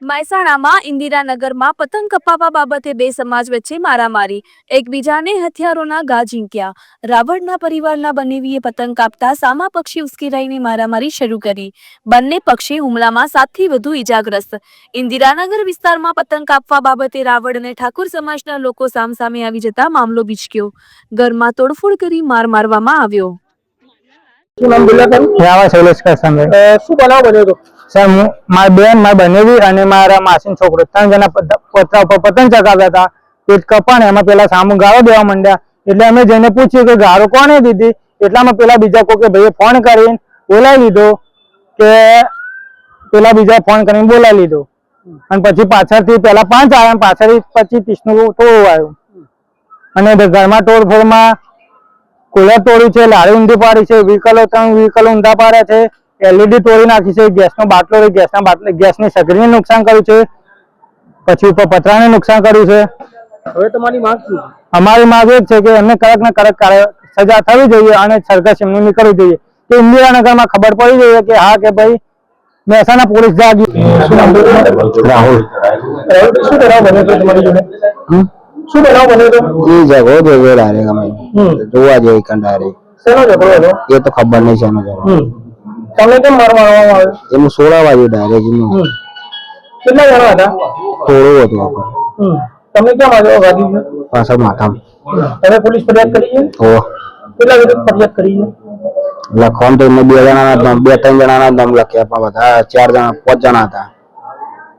મહેસાણામાં ઇન્દિરાનગરમાં પતંગ કપાવવા બાબતે બે સમાજ વચ્ચે મારામારી, એકબીજાને હથિયારોના ઘા ઝીંક્યા। રાવળના પરિવારના બનેવીએ પતંગ કાપતા સામા પક્ષે ઉશ્કેરાઈને મારામારી શરૂ કરી। બંને પક્ષે હુમલામાં 7 થી વધુ ઇજાગ્રસ્ત। ઇન્દિરાનગર વિસ્તારમાં પતંગ કાપવા બાબતે રાવળ અને ઠાકોર સમાજના લોકો સામસામે આવી જતા મામલો બીચક્યો। ઘરમાં તોડફોડ કરી માર મારવામાં આવ્યો। શું બનાવ બન્યો હતો? सर मार बेन मार बनेवी अने मारा मासीन छोकरो 3 जना पत्रा पर पतंग चगावता था। पेट कपाने एमां पेला सामू गाळो देवा मंड्या एटले अमे जईने पूछ्युं के गाळो कोणे दीधी। एटलामां पेला बीजा कोके भाईए फोन करीने बोलावी लीधो के पेला बीजा फोन करीने बोलावी लीधो अने पछी पाछळथी पेला 5 आव्या अने पाछळथी 25-30 નું ટોળું આવ્યું અને ઘરમાં તોડફોડમાં કુલર તોડ્યું છે, લારી ઊંધી પાડી છે, વ્હીકલો 3 વ્હીકલો ઊંધા પાડ્યા છે, एलईडी तोड़ी नाखी है, गैस नो बाटलो गैस ने सगड़ी ने नुकसान कर्युं छे, पछी उपर पतरा ने नुकसान कर्युं छे। हवे तमारी मांग शुं छे? अमारी मांग ए छे के एमने कड़क ने कड़क सजा थवी जोईए अने सरघस एमने निकळવું જોઈએ કે इंदिरानगर में खबर पड़ी જોઈએ કે हाँ के भाई મહેસાણા પોલીસ જાગી। राहुल શું બનાવ બન્યો તો તમારી જોડે? શું બનાવ બન્યો તો? ये जगह देवे डायरेक्ट અમે જોવા જઈ કંડારે શેનો ઝઘડો હતો? એ તો ખબર નહીં શેનો ઝઘડો। તમને કેમ મારવામાં આવ્યો? એનું 16 વાગે ડાયરેક્ટ એનું કેટલા જણા હતા? થોડું હતું આપણે તમને કેમ આવ્યો વાગી ગયો? પાછળ માથામાં। તમે પોલીસ ફરિયાદ કરી છે? હો કેટલા વિરુદ્ધ ફરિયાદ કરી છે? લખવાનું તો એમને 2 જણાના નામ 2-3 જણાના નામ લખ્યા પણ બધા 4 જણા 5 જણા હતા।